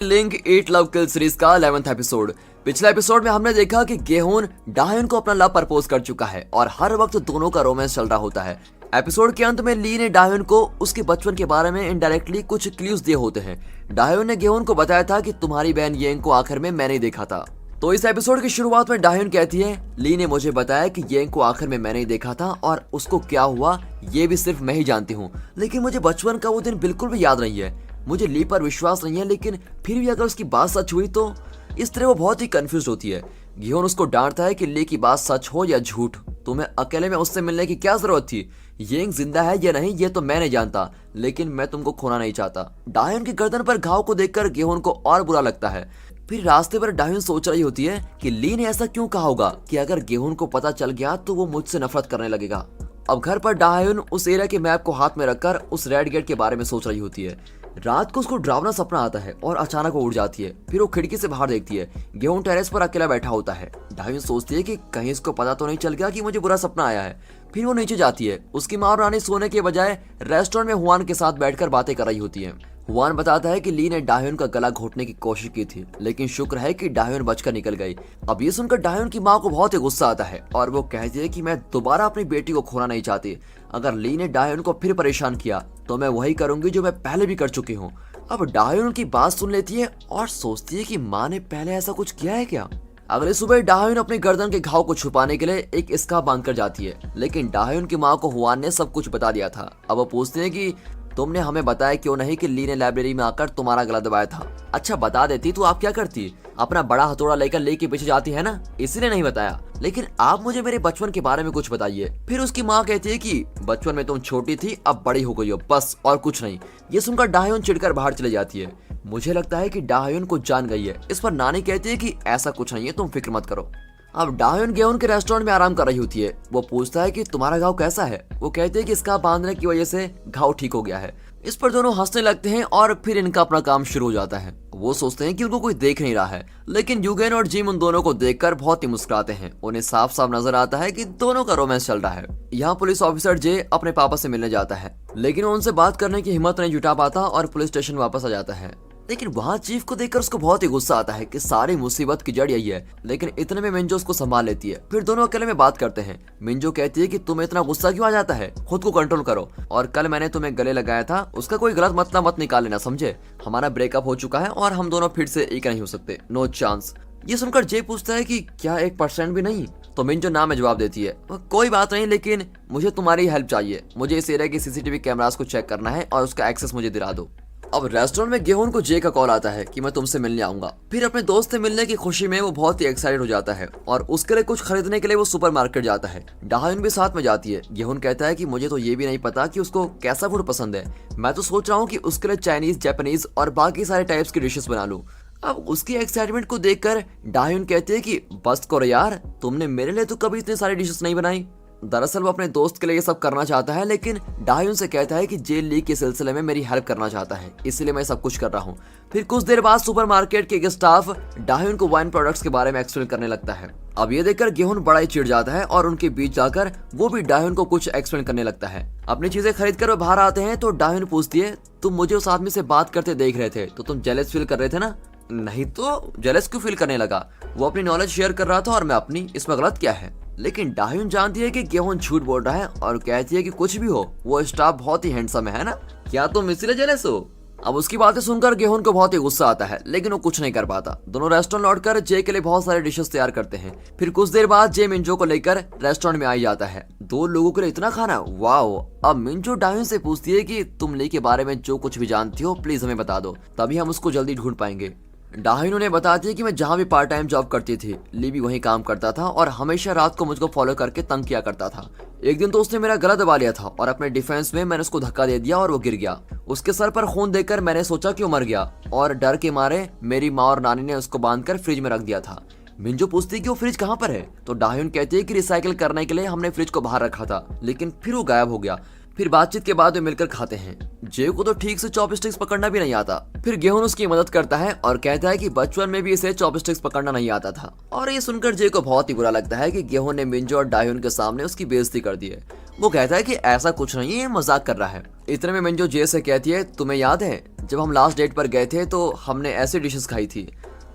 Link ईट love किल series का 11th episode. पिछले episode में हमने देखा कि गेहून डाह्युन को अपना लव प्रपोज कर चुका है और हर वक्त दोनों का रोमांस चल रहा होता है। एपिसोड के अंत में ली ने डाह्युन को उसके बचपन के बारे में इनडायरेक्टली कुछ क्लूज दिए होते हैं। डाह्युन ने गेहून को बताया था कि तुम्हारी बहन येंग को आखिर में मैंने देखा था। तो इस एपिसोड की शुरुआत में डाह्युन कहती है, ली ने मुझे बताया कि येंग को आखिर में मैंने देखा था और उसको क्या हुआ ये भी सिर्फ मैं ही जानती हूँ, लेकिन मुझे बचपन का वो दिन बिल्कुल भी याद नहीं है। मुझे ली पर विश्वास नहीं है, लेकिन फिर भी अगर उसकी बात सच हुई तो इस तरह वो बहुत ही कंफ्यूज होती है। गियोन उसको डांटता है कि ली की बात सच हो या झूठ, तुम्हें अकेले में उससे मिलने की क्या जरूरत थी? येंग जिंदा है या नहीं ये तो मैं नहीं जानता, लेकिन मैं तुमको खोना नहीं चाहता। डाह्युन की गर्दन पर घाव को देखकर गेहून को और बुरा लगता है। फिर रास्ते पर डाह्युन सोच रही होती है कि ली ने ऐसा क्यों कहा होगा कि अगर गेहून को पता चल गया तो वो मुझसे नफरत करने लगेगा। अब घर पर डाह्युन उस एरिया के मैप को हाथ में रखकर उस रेड गेट के बारे में सोच रही होती है। रात को उसको डरावना सपना आता है और अचानक वो उड़ जाती है। फिर वो खिड़की से बाहर देखती है, गेहूं टेरेस पर अकेला बैठा होता है। डाह्युन सोचती है कि कहीं इसको पता तो नहीं चल गया कि मुझे बुरा सपना आया है। फिर वो नीचे जाती है। उसकी माँ और रानी सोने के बजाय रेस्टोरेंट में हुआन के साथ बैठकर बातें कर रही होती है। हुआन बताता है कि ली ने डाह्युन का गला घोटने की कोशिश की थी, लेकिन शुक्र है कि डाह्युन बचकर निकल गई। अब ये सुनकर डाह्युन की माँ को बहुत ही गुस्सा आता है और वो कहती है कि मैं दोबारा अपनी बेटी को खोना नहीं चाहती। अगर ली ने डाह्युन को फिर परेशान किया तो मैं वही करूंगी जो मैं पहले भी कर चुकी हूँ। अब डाह्युन की बात सुन लेती है और सोचती है कि माँ ने पहले ऐसा कुछ किया है क्या। अगले सुबह डाह्युन अपनी गर्दन के घाव को छुपाने के लिए एक स्कार्फ बांधकर जाती है, लेकिन डाह्युन की माँ को हुआन ने सब कुछ बता दिया था। अब वो पूछते हैं कि तुमने हमें बताया क्यों नहीं कि ली ने लाइब्रेरी में आकर तुम्हारा गला दबाया था? अच्छा बता देती तो आप क्या करती? अपना बड़ा हथौड़ा लेकर ली के पीछे जाती है ना, इसीलिए नहीं बताया। लेकिन आप मुझे मेरे बचपन के बारे में कुछ बताइए। फिर उसकी माँ कहती है कि बचपन में तुम छोटी थी, अब बड़ी हो गई हो, बस और कुछ नहीं। ये सुनकर डाह्युन चिढ़कर बाहर चली जाती है। मुझे लगता है कि डाह्युन को जान गई है। इस पर नानी कहती है कि ऐसा कुछ नहीं है, तुम फिक्र मत करो। अब डाह्युन गेहून के रेस्टोरेंट में आराम कर रही होती है। वो पूछता है कि तुम्हारा घाव कैसा है? वो कहते हैं कि इसका बांधने की वजह से घाव ठीक हो गया है। इस पर दोनों हंसने लगते हैं और फिर इनका अपना काम शुरू हो जाता है। वो सोचते हैं कि उनको कोई देख नहीं रहा है, लेकिन यूगेन और जिम उन दोनों को देखकर बहुत ही मुस्कुराते हैं। उन्हें साफ साफ नजर आता है कि दोनों का रोमांस चल रहा है। यहाँ पुलिस ऑफिसर जे अपने पापा से मिलने जाता है, लेकिन वो उनसे बात करने की हिम्मत नहीं जुटा पाता और पुलिस स्टेशन वापस आ जाता है। लेकिन वहाँ चीफ को देखकर उसको बहुत ही गुस्सा आता है कि सारी मुसीबत की जड़ यही है। लेकिन इतने में मिंजो उसको संभाल लेती है। फिर दोनों अकेले में बात करते हैं। मिंजो कहती है कि तुम्हें इतना गुस्सा क्यों आ जाता है, खुद को कंट्रोल करो। और कल मैंने तुम्हें गले लगाया था, उसका कोई गलत मतलब मत निकाल लेना, समझे? हमारा ब्रेकअप हो चुका है और हम दोनों फिर से एक नहीं हो सकते, नो चांस। ये सुनकर जे पूछता है कि क्या 1% भी नहीं? तो मिंजो ना में जवाब देती है, कोई बात नहीं, लेकिन मुझे तुम्हारी हेल्प चाहिए। मुझे इस एरिया की सीसीटीवी कैमरास को चेक करना है और उसका एक्सेस मुझे दिला दो। अब रेस्टोरेंट में गेहून को जे का कॉल आता है कि मैं तुमसे मिलने आऊंगा। फिर अपने दोस्त से मिलने की खुशी में वो बहुत ही एक्साइटेड हो जाता है और उसके लिए कुछ खरीदने के लिए वो सुपरमार्केट जाता है। डाह्युन भी साथ में जाती है। गेहून कहता है कि मुझे तो ये भी नहीं पता कि उसको कैसा फूड पसंद है। मैं तो सोच रहा हूँ कि उसके लिए चाइनीज, जापानीज और बाकी सारे टाइप्स की डिशेस बना लूं। अब उसकी एक्साइटमेंट को देखकर डाह्युन कहते हैं कि बस करो यार, तुमने मेरे लिए तो कभी इतनी सारी डिशेस नहीं बनाई। दरअसल वो अपने दोस्त के लिए ये सब करना चाहता है, लेकिन डाह्युन से कहता है कि जेल लीक के सिलसिले में मेरी हेल्प करना चाहता है, इसलिए मैं सब कुछ कर रहा हूँ। फिर कुछ देर बाद सुपरमार्केट के एक स्टाफ डाह्युन को वाइन प्रोडक्ट्स के बारे में एक्सप्लेन करने लगता है। अब ये देखकर गेहून बड़ा ही चिढ़ जाता है और उनके बीच जाकर वो भी डाह्युन को कुछ एक्सप्लेन करने लगता है। अपनी चीजें खरीद कर वो बाहर आते हैं तो डाह्युन पूछती है, तुम मुझे उस आदमी से बात करते देख रहे थे तो तुम जेलस फील कर रहे थे ना? नहीं तो जेलस क्यों फील करने लगा? वो अपनी नॉलेज शेयर कर रहा था और मैं अपनी, इसमें गलत क्या है? लेकिन डाह्युन जानती है कि गेहून झूठ बोल रहा है और कहती है कि कुछ भी हो, वो स्टाफ बहुत ही हैंडसम है ना? क्या तुम इसलिए जेलस हो? अब उसकी बातें सुनकर गेहून को बहुत ही गुस्सा आता है, लेकिन वो कुछ नहीं कर पाता। दोनों रेस्टोरेंट लौटकर जे के लिए बहुत सारे डिशेस तैयार करते हैं। फिर कुछ देर बाद जे मिंजो को लेकर रेस्टोरेंट में आ जाता है। 2 लोगों के लिए इतना खाना, वाओ। अब मिंजो डाह्युन से पूछती है कि तुम ली के बारे में जो कुछ भी जानती हो प्लीज हमें बता दो, तभी हम उसको जल्दी ढूंढ पाएंगे। डाह्युन उन्हें बताती है कि मैं जहाँ भी पार्ट टाइम जॉब करती थी, ली भी वहीं काम करता था और हमेशा रात को मुझको फॉलो करके तंग किया करता था। एक दिन तो उसने मेरा गला दबा लिया था और अपने डिफेंस में मैंने उसको धक्का दे दिया और वो गिर गया। उसके सर पर खून देखकर मैंने सोचा कि वो मर गया और डर के मारे मेरी माँ और नानी ने उसको बांधकर फ्रिज में रख दिया था। मिंजो पूछती है कि वो फ्रिज कहाँ पर है, तो डाह्युन कहती है कि रिसाइकिल करने के लिए हमने फ्रिज को बाहर रखा था, लेकिन फिर वो गायब हो गया। फिर बातचीत के बाद वे मिलकर खाते हैं। जे को तो ठीक से चॉपस्टिक्स पकड़ना भी नहीं आता। फिर गेहून उसकी मदद करता है और कहता है कि बचपन में भी इसे चॉपस्टिक्स पकड़ना नहीं आता था। और ये सुनकर जे को बहुत ही बुरा लगता है कि गेहून ने मिंजो और डाह्युन के सामने उसकी बेइज्जती कर दी है। वो कहता है कि ऐसा कुछ नहीं है, ये मजाक कर रहा है। इतने में मिंजो जे से कहती है, तुम्हें याद है जब हम लास्ट डेट पर गए थे तो हमने ऐसी डिशेस खाई थी।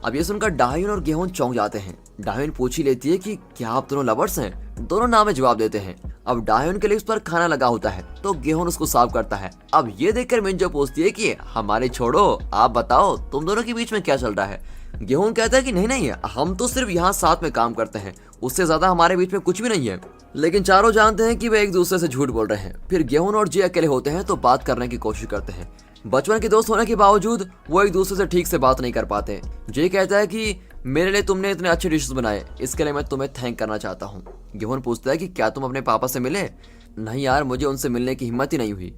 अब ये सुनकर डाह्यून और गेहून चौंक जाते हैं। डाह्यून पूछ ही लेती है कि क्या आप दोनों लवर्स हैं? दोनों नाम में जवाब देते हैं। अब डाह्यून के लिप्स पर खाना लगा होता है तो गेहून उसको साफ करता है। अब ये देखकर मिंजो पूछती है कि हमारे छोड़ो, आप बताओ तुम दोनों के बीच में क्या चल रहा है? गेहून कहता है कि नहीं, हम तो सिर्फ यहाँ साथ में काम करते हैं, उससे ज्यादा हमारे बीच में कुछ भी नहीं है। लेकिन चारों जानते हैं कि वे एक दूसरे से झूठ बोल रहे हैं। फिर गेहून और जे अकेले होते हैं तो बात करने की कोशिश करते हैं। बचपन के दोस्त होने के बावजूद वो एक दूसरे से ठीक से बात नहीं कर पाते। जे कहता है कि मेरे लिए तुमने इतने अच्छे डिशेस बनाए, इसके लिए मैं तुम्हें थैंक करना चाहता हूँ। गेहून पूछता है कि क्या तुम अपने पापा से मिले? नहीं यार, मुझे उनसे मिलने की हिम्मत ही नहीं हुई।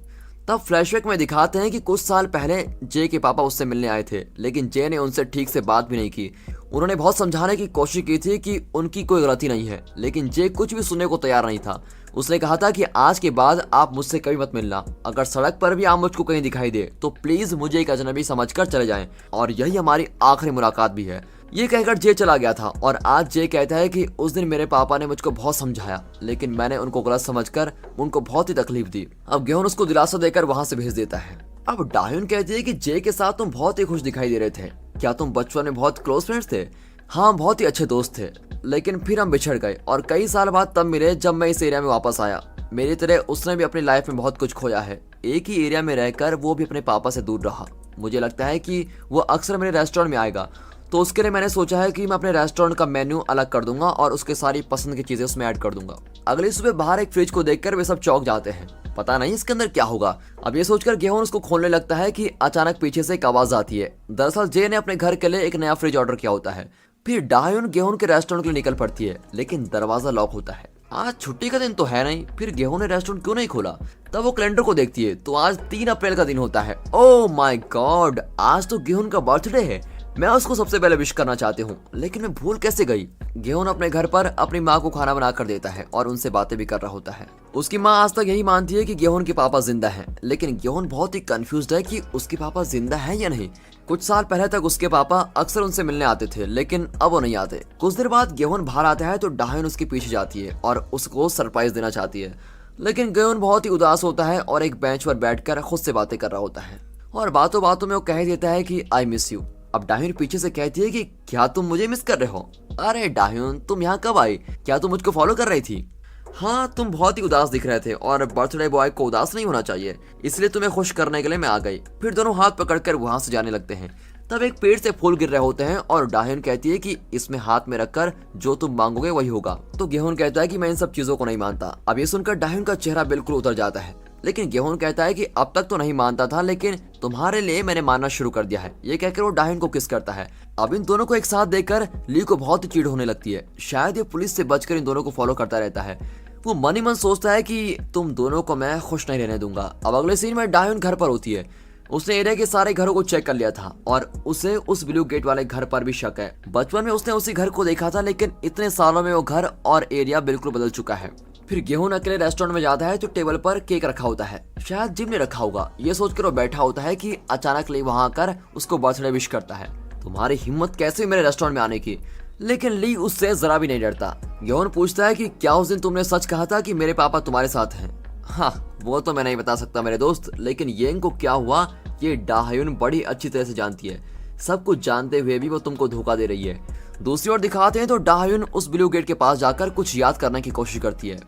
तब फ्लैशबैक में दिखाते हैं कि कुछ साल पहले जे के पापा उससे मिलने आए थे, लेकिन जे ने उनसे ठीक से बात भी नहीं की। उन्होंने बहुत समझाने की कोशिश की थी कि उनकी कोई गलती नहीं है, लेकिन जे कुछ भी सुनने को तैयार नहीं था। उसने कहा था कि आज के बाद आप मुझसे कभी मत मिलना। अगर सड़क पर भी आप मुझको कहीं दिखाई दे तो प्लीज मुझे एक अजनबी समझकर चले जाएं, और यही हमारी आखिरी मुलाकात भी है। ये कहकर जे चला गया था और आज जे कहता है कि उस दिन मेरे पापा ने मुझको बहुत समझाया, लेकिन मैंने उनको गलत समझकर उनको बहुत ही तकलीफ दी। अब गेहून उसको दिलासा देकर वहां से भेज देता है। अब डाह्यून कहती है कि जे के साथ तुम बहुत ही खुश दिखाई दे रहे थे, क्या तुम बचपन में बहुत क्लोज फ्रेंड्स थे? हाँ, बहुत ही अच्छे दोस्त थे, लेकिन फिर हम बिछड़ गए और कई साल बाद तब मिले जब मैं इस एरिया में वापस आया। मेरी तरह उसने भी अपनी लाइफ में बहुत कुछ खोया है। एक ही एरिया में रहकर वो भी अपने पापा से दूर रहा। मुझे लगता है कि वो अक्सर मेरे रेस्टोरेंट में आएगा, तो उसके लिए मैंने सोचा है कि मैं अपने रेस्टोरेंट का मेन्यू अलग कर दूंगा और उसके सारी पसंद की चीजें उसमें ऐड कर दूंगा। अगली सुबह बाहर एक फ्रिज को देखकर वे सब चौंक जाते हैं, पता नहीं इसके अंदर क्या होगा। अब ये सोचकर गेहून उसको खोलने लगता है कि अचानक पीछे से एक आवाज आती है। दरअसल जे ने अपने घर के लिए एक नया फ्रिज ऑर्डर किया होता है। फिर डाह्यून गेहून के रेस्टोरेंट के लिए निकल पड़ती है, लेकिन दरवाजा लॉक होता है। आज छुट्टी का दिन तो है नहीं, फिर गेहून ने रेस्टोरेंट क्यों नहीं खोला? तब वो कैलेंडर को देखती है तो आज 3 अप्रैल का दिन होता है। ओह माय गॉड, आज तो गेहून का बर्थडे है। मैं उसको सबसे पहले विश करना चाहती हूँ, लेकिन मैं भूल कैसे गई? गेहून अपने घर पर अपनी माँ को खाना बना कर देता है और उनसे बातें भी कर रहा होता है। उसकी माँ आज तक यही मानती है कि गेहून के पापा जिंदा हैं, लेकिन गेहून बहुत ही कंफ्यूज्ड है कि उसके पापा जिंदा हैं या नहीं। कुछ साल पहले तक उसके पापा अक्सर उनसे मिलने आते थे, लेकिन अब वो नहीं आते। कुछ देर बाद गेहून बाहर आता है तो डाह्यून उसके पीछे जाती है और उसको सरप्राइज देना चाहती है, लेकिन गेहून बहुत ही उदास होता है और एक बेंच पर बैठकर खुद से बातें कर रहा होता है और बातों बातों में वो कह देता है कि आई मिस यू। अब डाह्यून पीछे से कहती है कि क्या तुम मुझे मिस कर रहे हो? अरे डाह्यून, तुम यहाँ कब आई? क्या तुम मुझको फॉलो कर रही थी? हाँ, तुम बहुत ही उदास दिख रहे थे और बर्थडे बॉय को उदास नहीं होना चाहिए, इसलिए तुम्हें खुश करने के लिए मैं आ गई। फिर दोनों हाथ पकड़कर वहां से जाने लगते हैं। तब एक पेड़ से फूल गिर रहे होते हैं और डाह्यून कहती है कि इसमें हाथ में रखकर जो तुम मांगोगे वही होगा। तो गेहून कहता है कि मैं इन सब चीजों को नहीं मानता। अब ये सुनकर डाह्यून का चेहरा बिल्कुल उतर जाता है, लेकिन गेहून कहता है कि अब तक तो नहीं मानता था, लेकिन तुम्हारे लिए मैंने मानना शुरू कर दिया है। ये कहकर वो डाह्यून को किस करता है। अब इन दोनों को एक साथ देखकर ली को बहुत ही चिढ़ होने लगती है। शायद ये पुलिस से बचकर इन दोनों को फॉलो करता रहता है। वो मन ही मन सोचता है कि तुम दोनों को मैं खुश नहीं रहने दूंगा। अब अगले सीन में डाह्यून घर पर होती है। उसने एरिया के सारे घरों को चेक कर लिया था और उसे उस ब्लू गेट वाले घर पर भी शक है। बचपन में उसने उसी घर को देखा था, लेकिन इतने सालों में वो घर और एरिया बिल्कुल बदल चुका है। फिर गेहून अकेले रेस्टोरेंट में जाता है तो टेबल पर केक रखा होता है, शायद जिम ने रखा होगा। ये सोचकर वो बैठा होता है कि अचानक ली वहां आकर उसको बर्थडे विश करता है। तुम्हारी हिम्मत कैसे मेरे रेस्टोरेंट में आने की? लेकिन ली उससे जरा भी नहीं डरता। गेहून पूछता है कि क्या उस दिन तुमने सच कहा था कि मेरे पापा तुम्हारे साथ हैं? हाँ, वो तो मैं नहीं बता सकता मेरे दोस्त, लेकिन येंग को क्या हुआ ये डाह्यून बड़ी अच्छी तरह से जानती है। सब कुछ जानते हुए भी वो तुमको धोखा दे रही है। दूसरी ओर दिखाते हैं तो डाह्यून उस ब्लू गेट के पास जाकर कुछ याद करने की कोशिश करती है।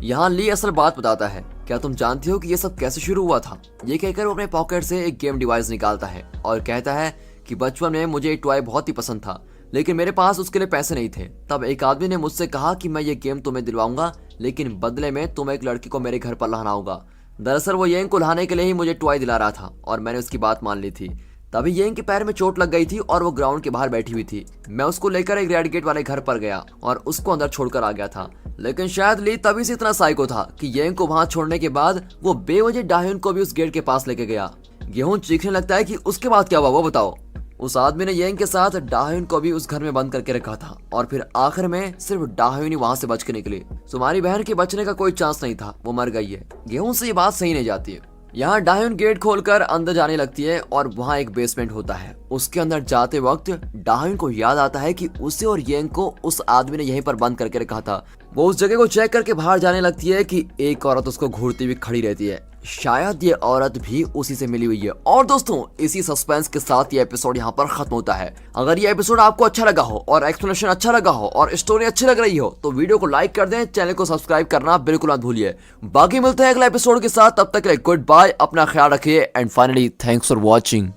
यहाँ ली असल बात बताता है, क्या तुम जानती हो कि ये सब कैसे शुरू हुआ था? ये कहकर वो अपने पॉकेट से एक गेम डिवाइस निकालता है और कहता है कि बचपन में मुझे एक टॉय बहुत ही पसंद था, लेकिन मेरे पास उसके लिए पैसे नहीं थे। तब एक आदमी ने मुझसे कहा कि मैं ये गेम तुम्हें दिलवाऊंगा, लेकिन बदले में तुम्हें एक लड़की को मेरे घर पर लाना होगा। दरअसल वो येंग को लाने के लिए ही मुझे टॉय दिला रहा था और मैंने उसकी बात मान ली थी। तभी येंग के पैर में चोट लग गई थी और वो ग्राउंड के बाहर बैठी हुई थी। मैं उसको लेकर एक रेड गेट वाले घर पर गया और उसको अंदर छोड़कर आ गया था, लेकिन शायद ली तभी से इतना साइको था कि येंग को वहां छोड़ने के बाद वो बेवजह डाह्यून को भी उस गेट के पास लेके गया। गेहून चीखने लगता है कि उसके बाद क्या हुआ वो बताओ। उस आदमी ने येंग के साथ डाह्यून को भी उस घर में बंद करके रखा था और फिर आखिर में सिर्फ डाह्यून ही वहां से बच के निकली। तुम्हारी बहन के बचने का कोई चांस नहीं था, वो मर गई है। गेहून से ये बात सही नहीं जाती है। यहाँ डाह्युन गेट खोलकर अंदर जाने लगती है और वहाँ एक बेसमेंट होता है। उसके अंदर जाते वक्त डाह्युन को याद आता है कि उसे और येंग को उस आदमी ने यहीं पर बंद करके रखा था। वो उस जगह को चेक करके बाहर जाने लगती है कि एक औरत उसको घूरती हुई खड़ी रहती है। शायद ये औरत भी उसी से मिली हुई है। और दोस्तों, इसी सस्पेंस के साथ ये एपिसोड यहाँ पर खत्म होता है। अगर ये एपिसोड आपको अच्छा लगा हो और एक्सप्लेनेशन अच्छा लगा हो और स्टोरी अच्छी लग रही हो तो वीडियो को लाइक कर दें, चैनल को सब्सक्राइब करना बिल्कुल मत भूलिए। बाकी मिलते हैं अगले एपिसोड के साथ, तब तक के लिए गुड बाय, अपना ख्याल रखिए and finally thanks for watching.